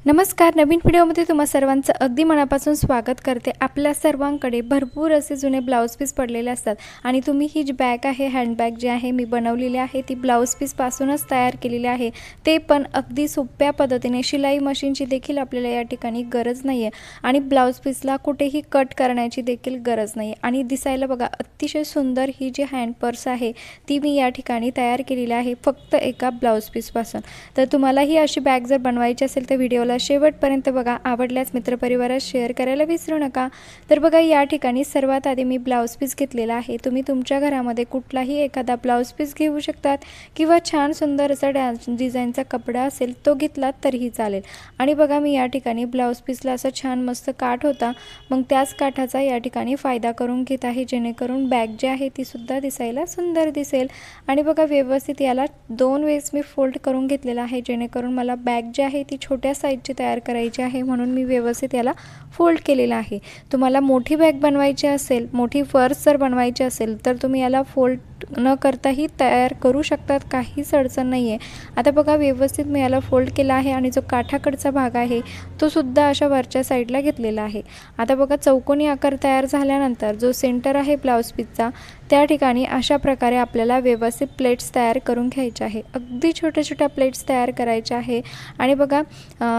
नमस्कार. नवीन व्हिडिओमध्ये तुम्हा सर्वांचं अगदी मनापासून स्वागत करते. आपल्या सर्वांकडे भरपूर असे जुने ब्लाऊज पीस पडलेले असतात आणि तुम्ही ही जी बॅग आहे, हँडबॅग जी आहे मी बनवलेली आहे ती ब्लाऊज पीसपासूनच तयार केलेली आहे. ते पण अगदी सोप्या पद्धतीने. शिलाई मशीनची देखील आपल्याला या ठिकाणी गरज नाही आहे आणि ब्लाऊज पीसला कुठेही कट करण्याची देखील गरज नाही आहे. आणि दिसायला बघा अतिशय सुंदर ही जी हँड पर्स आहे ती मी या ठिकाणी तयार केलेली आहे फक्त एका ब्लाऊज पीसपासून. तर तुम्हालाही अशी बॅग जर बनवायची असेल तर व्हिडिओला शेवटपर्यंत बघा. आवडल्यास मित्रपरिवारात शेअर करायला विसरू नका. तर बघा या ठिकाणी सर्वात आधी मी ब्लाऊज पीस घेतलेला आहे. तुम्ही तुमच्या घरामध्ये कुठलाही एखादा ब्लाऊज पीस घेऊ शकतात किंवा छान सुंदर असा डिझाईनचा कपडा असेल तो घेतलात तरीही चालेल. आणि बघा मी या ठिकाणी ब्लाऊज पीसला असं छान मस्त काठ होता, मग त्याच काठाचा या ठिकाणी फायदा करून घेत आहे जेणेकरून बॅग जी आहे ती सुद्धा दिसायला सुंदर दिसेल. आणि बघा व्यवस्थित याला 2 वेळेस मी फोल्ड करून घेतलेला आहे जेणेकरून मला बॅग जी आहे ती छोट्या साईजची तयार करायची आहे म्हणून मी व्यवस्थित याला फोल्ड केलेला आहे. तुम्हाला मोठी बॅग बनवायची असेल, मोठी पर्स जर बनवायची असेल तर तुम्ही याला फोल्ड न करताही तयार करू शकतात, काहीच अडचण नाही आहे. आता बघा व्यवस्थित मी याला फोल्ड केला आहे आणि जो काठाकडचा भाग आहे तो सुद्धा अशा वरच्या साईडला घेतलेला आहे. आता बघा चौकोनी आकार तयार झाल्यानंतर जो सेंटर आहे ब्लाऊज पीसचा त्या ठिकाणी अशा प्रकारे आपल्याला व्यवस्थित प्लेट्स तयार करून घ्यायच्या आहे. अगदी छोट्या छोट्या प्लेट्स तयार करायच्या आहे. आणि बघा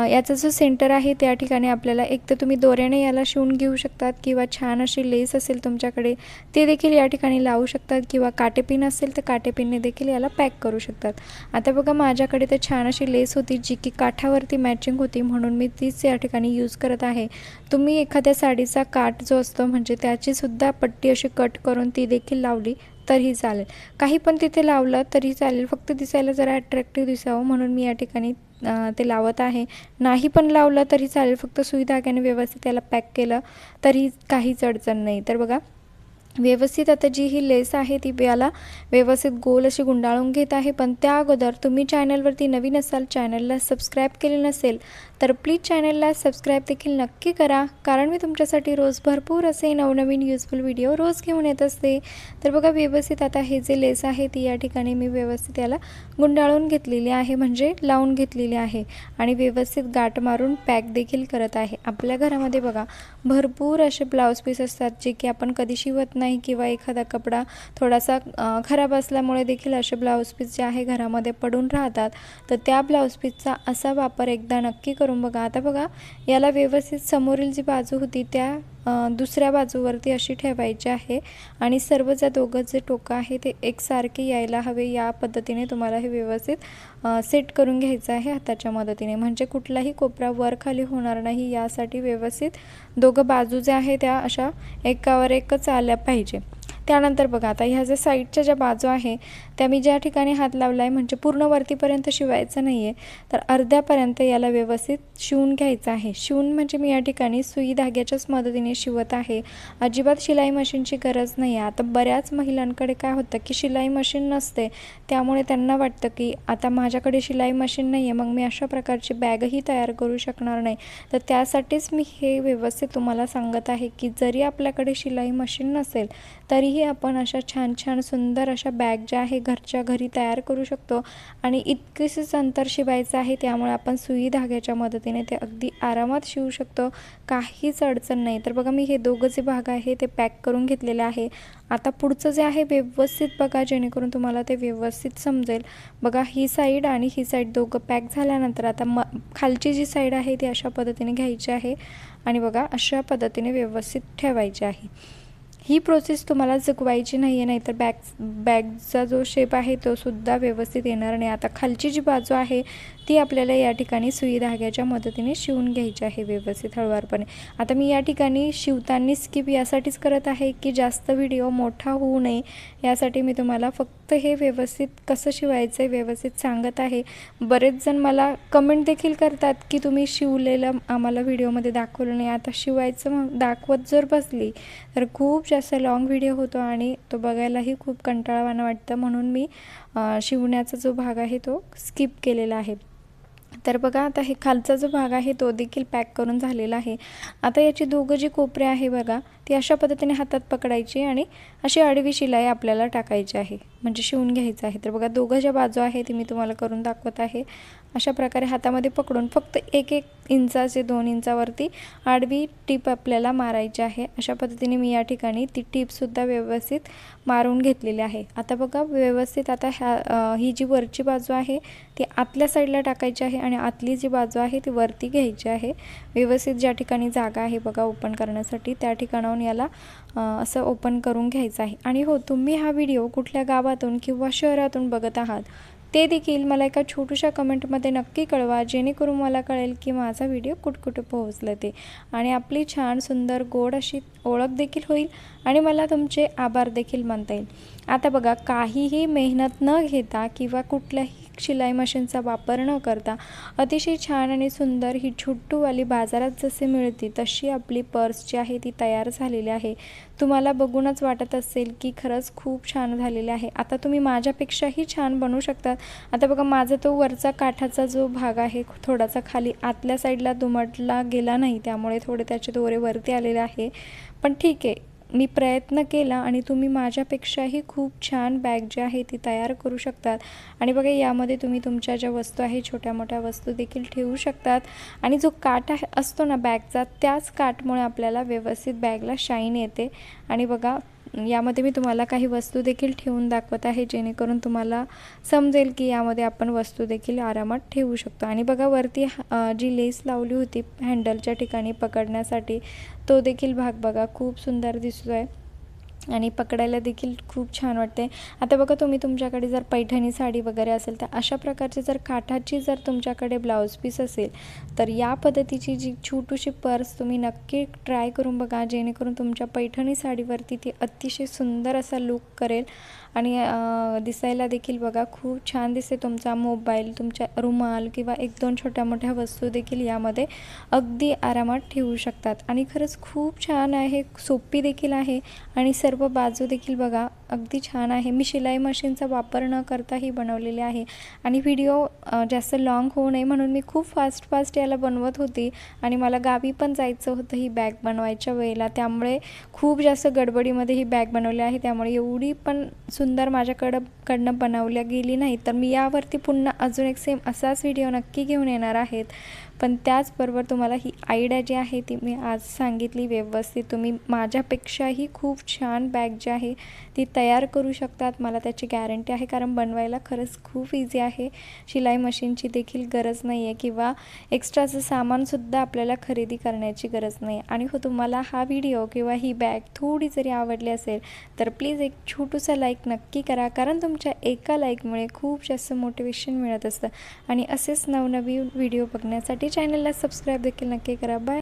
याचा जो सेंटर आहे त्या ठिकाणी आपल्याला एक तर तुम्ही दोऱ्याने याला शिवून घेऊ शकतात किंवा छान अशी लेस असेल तुमच्याकडे ते देखील या ठिकाणी लावू शकतात किंवा काटेपिन असेल तर काटेपिनने देखील याला पॅक करू शकतात. आता बघा माझ्याकडे तर छान अशी लेस होती जी की काठावरती मॅचिंग होती म्हणून मी तीच या ठिकाणी यूज करत आहे. तुम्ही एखाद्या साडीचा काठ जो असतो म्हणजे त्याची सुद्धा पट्टी अशी कट करून ती देखील लावली तरीही चालेल. काही पण तिथे लावलं तरी चालेल, फक्त दिसायला जरा अट्रॅक्टिव्ह दिसावं म्हणून मी या ठिकाणी ते लावत आहे. नाही पण लावलं तरी चालेल, फक्त सुई धाग्याने व्यवस्थित त्याला पॅक केलं तरी काहीच अडचण नाही. तर बघा व्यवस्थित आता जी ही लेस आहे ती याला व्यवस्थित गोल अशी गुंडाळून घेत आहे. पण त्या अगोदर तुम्ही चॅनलवरती नवीन असाल, चॅनलला सबस्क्राईब केले नसेल तर प्लीज चॅनलला सबस्क्राईब देखील नक्की करा, कारण मी तुमच्यासाठी रोज भरपूर असे नवनवीन यूजफुल व्हिडिओ रोज घेऊन येत असते. तर बघा व्यवस्थित आता हे जे लेस आहे ती या ठिकाणी मी व्यवस्थित याला गुंडाळून घेतलेली आहे म्हणजे लावून घेतलेली आहे आणि व्यवस्थित गाठ मारून पॅक देखील करत आहे. आपल्या घरामध्ये बघा भरपूर असे ब्लाऊज पीस असतात जे की आपण कधी शिवत नाही किंवा एखादा कपडा थोडासा खराब असल्यामुळे देखील असे ब्लाऊज पीस जे आहे घरामध्ये पडून राहतात. तर त्या ब्लाऊज पीसचा असा वापर एकदा नक्की करून बघा. आता बघा याला व्यवस्थित समोरील जी बाजू होती त्या दुसऱ्या बाजूवरती अशी ठेवायची आहे आणि सर्व ज्या दोघं जे टोकं आहे ते एकसारखे यायला हवे या पद्धतीने तुम्हाला हे व्यवस्थित सेट करून घ्यायचं आहे हाताच्या मदतीने, म्हणजे कुठलाही कोपरा वर खाली होणार नाही. यासाठी व्यवस्थित दोघं बाजू ज्या आहे त्या अशा एकावर एकच आल्या पाहिजे. त्यानंतर बघा आता ह्या ज्या साईडच्या ज्या बाजू आहे त्या मी ज्या ठिकाणी हात लावला आहे म्हणजे पूर्ण वरतीपर्यंत शिवायचं नाही आहे, तर अर्ध्यापर्यंत याला व्यवस्थित शिवून घ्यायचं आहे. शिवून म्हणजे मी या ठिकाणी सुई धाग्याच्याच मदतीने शिवत आहे, अजिबात शिलाई मशीनची गरज नाही आहे. आता बऱ्याच महिलांकडे काय होतं की शिलाई मशीन नसते, त्यामुळे त्यांना वाटतं की आता माझ्याकडे शिलाई मशीन नाही आहे मग मी अशा प्रकारची बॅगही तयार करू शकणार नाही. तर त्यासाठीच मी हे व्यवस्थित तुम्हाला सांगत आहे की जरी आपल्याकडे शिलाई मशीन नसेल तरीही आपण अशा छान छान सुंदर अशा बॅग ज्या आहे घरच्या घरी तयार करू शकतो. आणि इतकेच अंतर शिवायचं आहे त्यामुळे आपण सुई धाग्याच्या मदतीने ते अगदी आरामात शिवू शकतो, काहीच अडचण नाही. तर बघा मी हे दोघं जे भाग आहे ते पॅक करून घेतलेले आहे. आता पुढचं जे आहे व्यवस्थित बघा जेणेकरून तुम्हाला ते व्यवस्थित समजेल. बघा ही साईड आणि ही साईड दोघं पॅक झाल्यानंतर आता खालची जी साईड आहे ती अशा पद्धतीने घ्यायची आहे आणि बघा अशा पद्धतीने व्यवस्थित ठेवायची आहे. ही प्रोसेस तुम्हाला चुकवायची नाही आहे, नाहीतर बॅगचा जो शेप आहे तो सुद्धा व्यवस्थित येणार नाही. आता खालची जी बाजू आहे ती आपल्याला या ठिकाणी सुई धाग्याच्या मदतीने शिवून घ्यायची आहे व्यवस्थित हळूवारपणे. आता मी या ठिकाणी शिवताना स्किप यासाठीच करत आहे की जास्त व्हिडिओ मोठा होऊ नये, यासाठी मी तुम्हाला फक्त हे व्यवस्थित कसं शिवायचं आहे व्यवस्थित सांगत आहे. बरेच जण मला कमेंट देखील करतात की तुम्ही शिवलेलं आम्हाला व्हिडिओमध्ये दाखवलं नाही. आता शिवायचं मग दाखवत जर बसली तर खूप जास्त लॉंग व्हिडिओ होतो आणि तो बघायलाही खूप कंटाळवाणं वाटतं, म्हणून मी शिवण्याचा जो भाग आहे तो स्किप केलेला आहे. तर बघा आता हे खालचा जो भाग आहे तो देखील पॅक करून झालेला आहे. आता याची दोघं जी कोपरे आहे बघा ती अशा पद्धतीने हातात पकडायची आणि अशी आडवी शिलाई आपल्याला टाकायची आहे म्हणजे शिवून घ्यायचं आहे. तर बघा दोघं ज्या बाजू आहे ती मी तुम्हाला करून दाखवत आहे. अशा प्रकारे हातामध्ये पकडून फक्त एक इंचाचे 2 इंचावरती आडवी टीप आपल्याला मारायची आहे। अशा पद्धतीने मी या ठिकाणी ती टीपसुद्धा व्यवस्थित मारून घेतलेली आहे। आता बघा व्यवस्थित आता ही जी वरची बाजू आहे ती आतल्या साईडला टाकायची आहे आणि आतली जी बाजू आहे ती वरती घ्यायची आहे। व्यवस्थित ज्या ठिकाणी जागा आहे बघा ओपन करण्यासाठी त्या ठिकाणाहून याला असं ओपन करून घ्यायचं आहे। आणि हो, तुम्ही हा व्हिडिओ कुठल्या गावातून किंवा शहरातून बघत आहात ते देखील मला एका छोट्याशा कमेंटमध्ये नक्की कळवा, जेणेकरून मला कळेल की माझा व्हिडिओ कुठे पोहोचला ते, आणि आपली छान सुंदर गोड अशी ओळख देखील होईल आणि मला तुमचे आभार देखील मानता येईल। आता बघा, काहीही मेहनत न घेता किंवा कुठल्याही शिलाई मशीनचा वापर न करता अतिशय छान आणि सुंदर ही छोटूवाली बाजारात जसे मिळते तशी आपली पर्स जी आहे ती तयार झालेली आहे। तुम्हाला बघूनच वाटत असेल की खरंच खूप छान झालेले आहे। आता तुम्ही माझ्यापेक्षाही छान बनवू शकतात। आता बघा, माझा तो वरचा काठाचा जो भाग आहे थोडासा खाली आतल्या साईडला दुमडला गेला नाही, त्यामुळे थोडे त्याचे दोरे वरती आलेले आहे, पण ठीक आहे, मी प्रयत्न केला आणि तुम्ही माझ्यापेक्षाही खूप छान बॅग जी आहे ती तयार करू शकतात। आणि बघा, यामध्ये तुम्ही तुमच्या ज्या वस्तू आहे छोट्या मोठ्या वस्तू देखील ठेवू शकतात आणि जो काठ असतो ना बॅगचा, त्याच काठमुळे आपल्याला व्यवस्थित बॅगला शाईन येते। आणि बघा, यामध्ये मी तुम्हाला काही वस्तू देखील ठेवून दाखवत आहे, जेणेकरून तुम्हाला समजेल की यामध्ये आपण वस्तू देखील आरामात ठेवू शकतो। आणि बघा, वरती जी लेस लावली होती हँडलच्या ठिकाणी पकडण्यासाठी, तो देखील भाग बघा खूप सुंदर दिसतोय आणि पकडायला देखील खूप छान वाटते। आता बघा, तुम्ही तुमच्याकडे जर पैठणी साडी वगैरे असेल तर अशा प्रकारची जर काठाची जर तुमच्याकडे ब्लाऊज पीस असेल तर या पद्धतीची जी छोटीशी पर्स तुम्ही नक्की ट्राय करून बघा, जेणेकरून तुमच्या पैठणी साडीवरती ती अतिशय सुंदर असा लुक करेल आणि दिसायला देखील बघा खूप छान दिसते। तुमचा मोबाईल, तुमच्या रुमाल किंवा 1-2 छोट्या मोठ्या वस्तू देखील यामध्ये अगदी आरामात ठेवू शकतात आणि खरंच खूप छान आहे, सोपी देखील आहे आणि सर्व बाजू देखील बघा अगदी छान आहे। मी शिलाई मशीनचा वापर न करता ही बनवलेली आहे आणि व्हिडिओ जास्त लॉंग होऊ नये म्हणून मी खूप फास्ट याला बनवत होती आणि मला गावी पण जायचं होतं ही बॅग बनवायच्या वेळेला, त्यामुळे खूप जास्त गडबडीमध्ये ही बॅग बनवली आहे, त्यामुळे एवढी पण सुंदर माझ्याकडनं बनवल्या गेली नाही। तर मी यावरती पुन्हा अजून एक सेम असाच व्हिडिओ नक्की घेऊन येणार आहेत, पण त्याचबरोबर तुम्हाला ही आयडिया जी आहे ती मी आज सांगितली व्यवस्थित, तुम्ही माझ्यापेक्षाही खूप छान बॅग जी आहे ती तयार करू शकतात, मला त्याची गॅरंटी आहे, कारण बनवायला खरंच खूप इझी आहे। शिलाई मशीनची देखील गरज नाही आहे किंवा एक्स्ट्राचं सामानसुद्धा आपल्याला खरेदी करण्याची गरज नाही। आणि हो, तुम्हाला हा व्हिडिओ किंवा ही बॅग थोडी जरी आवडली असेल तर प्लीज एक छोटूसा लाईक नक्की करा, कारण तुमच्या एका लाईकमुळे खूप जास्त मोटिवेशन मिळत असतं आणि असेच नवनवीन व्हिडिओ बघण्यासाठी चॅनलला सबस्क्राईब देखील नक्की करा। बाय।